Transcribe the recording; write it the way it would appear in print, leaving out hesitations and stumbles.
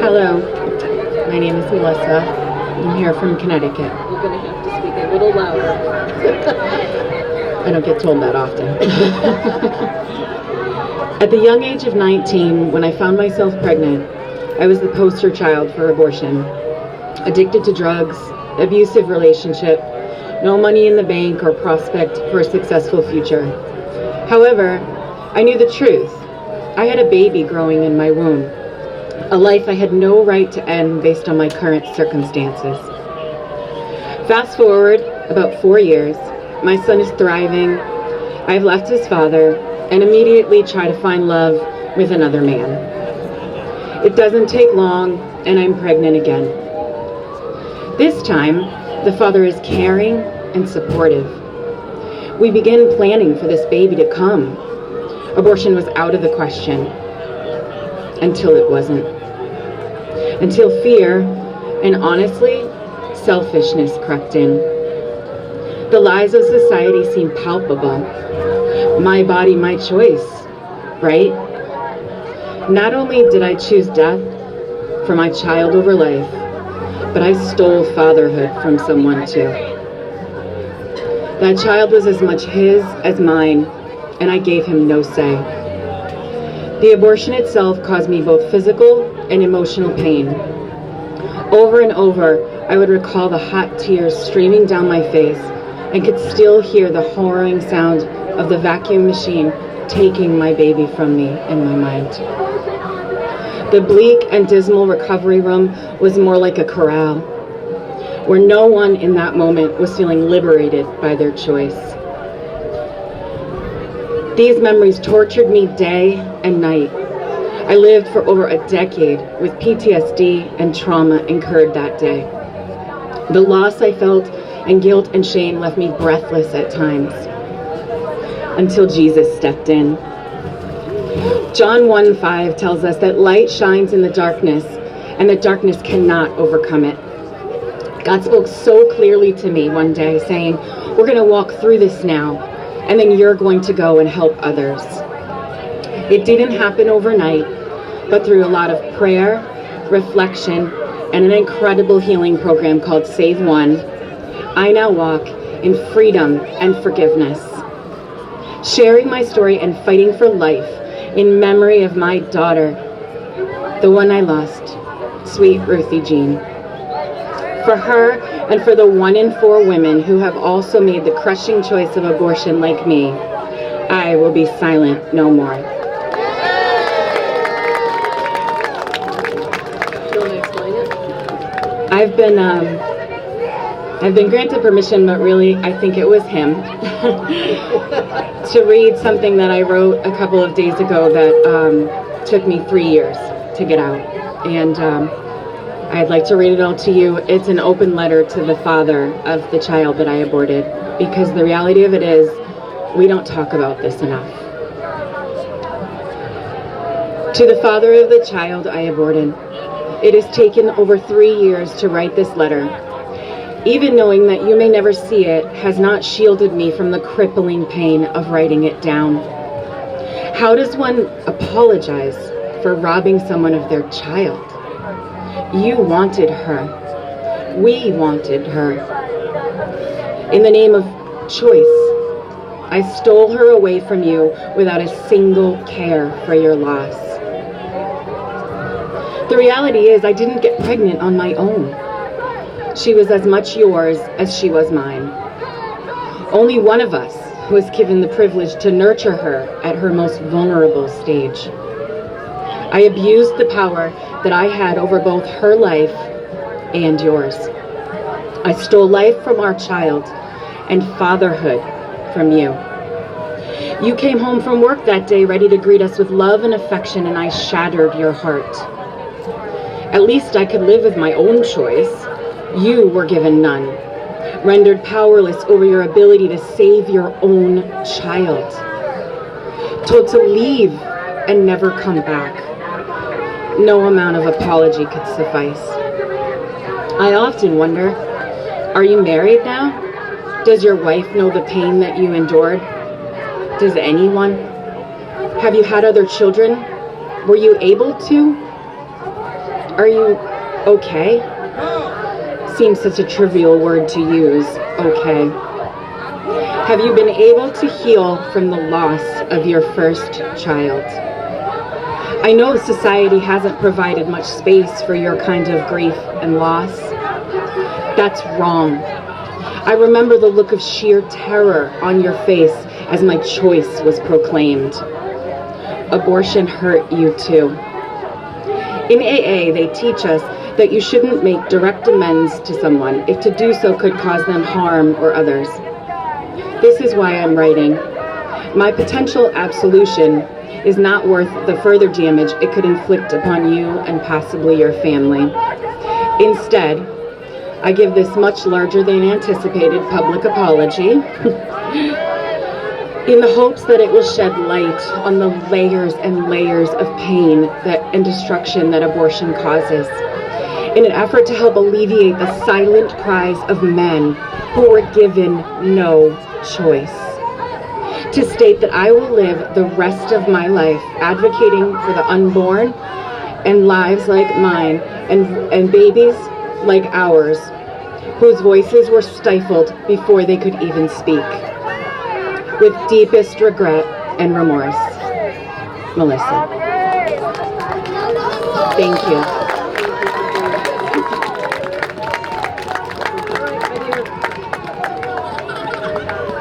Hello, my name is Melissa. I'm here from Connecticut. You're going to have to speak a little louder. I don't get told that often. At the young age of 19, when I found myself pregnant, I was the poster child for abortion. Addicted to drugs, abusive relationship, no money in the bank or prospect for a successful future. However, I knew the truth. I had a baby growing in my womb, a life I had no right to end based on my current circumstances. Fast forward about 4 years, my son is thriving, I've left his father, and immediately try to find love with another man. It doesn't take long, and I'm pregnant again. This time, the father is caring and supportive. We begin planning for this baby to come. Abortion was out of the question, until it wasn't. Until fear, and honestly, selfishness crept in. The lies of society seemed palpable. My body, my choice, right? Not only did I choose death for my child over life, but I stole fatherhood from someone too. That child was as much his as mine, and I gave him no say. The abortion itself caused me both physical and emotional pain. Over and over, I would recall the hot tears streaming down my face and could still hear the harrowing sound of the vacuum machine taking my baby from me in my mind. The bleak and dismal recovery room was more like a corral, where no one in that moment was feeling liberated by their choice. These memories tortured me day and night. I lived for over a decade with PTSD and trauma incurred that day. The loss I felt and guilt and shame left me breathless at times, until Jesus stepped in. John 1:5 tells us that light shines in the darkness, and the darkness cannot overcome it. God spoke so clearly to me one day, saying, we're going to walk through this now, and then you're going to go and help others. It didn't happen overnight, but through a lot of prayer, reflection, and an incredible healing program called Save One, I now walk in freedom and forgiveness, sharing my story and fighting for life in memory of my daughter, the one I lost, sweet Ruthie Jean. For her and for the 1 in 4 women who have also made the crushing choice of abortion like me, I will be silent no more. Do you want to explain it? I've been granted permission, but really I think it was him, to read something that I wrote a couple of days ago that took me 3 years to get out. And I'd like to read it all to you. It's an open letter to the father of the child that I aborted, because the reality of it is, we don't talk about this enough. To the father of the child I aborted, it has taken over 3 years to write this letter. Even knowing that you may never see it has not shielded me from the crippling pain of writing it down. How does one apologize for robbing someone of their child? You wanted her. We wanted her. In the name of choice, I stole her away from you without a single care for your loss. The reality is, I didn't get pregnant on my own. She was as much yours as she was mine. Only one of us was given the privilege to nurture her at her most vulnerable stage. I abused the power that I had over both her life and yours. I stole life from our child and fatherhood from you. You came home from work that day ready to greet us with love and affection, and I shattered your heart. At least I could live with my own choice. You were given none, rendered powerless over your ability to save your own child, told to leave and never come back. No amount of apology could suffice. I often wonder, are you married now? Does your wife know the pain that you endured? Does anyone? Have you had other children? Were you able to? Are you okay? Seems such a trivial word to use, okay. Have you been able to heal from the loss of your first child? I know society hasn't provided much space for your kind of grief and loss. That's wrong. I remember the look of sheer terror on your face as my choice was proclaimed. Abortion hurt you too. In AA, they teach us that you shouldn't make direct amends to someone if to do so could cause them harm or others. This is why I'm writing. My potential absolution is not worth the further damage it could inflict upon you and possibly your family. Instead, I give this much larger than anticipated public apology in the hopes that it will shed light on the layers and layers of pain and destruction that abortion causes, in an effort to help alleviate the silent cries of men who were given no choice. To state that I will live the rest of my life advocating for the unborn and lives like mine and babies like ours, whose voices were stifled before they could even speak. With deepest regret and remorse, Melissa. Thank you.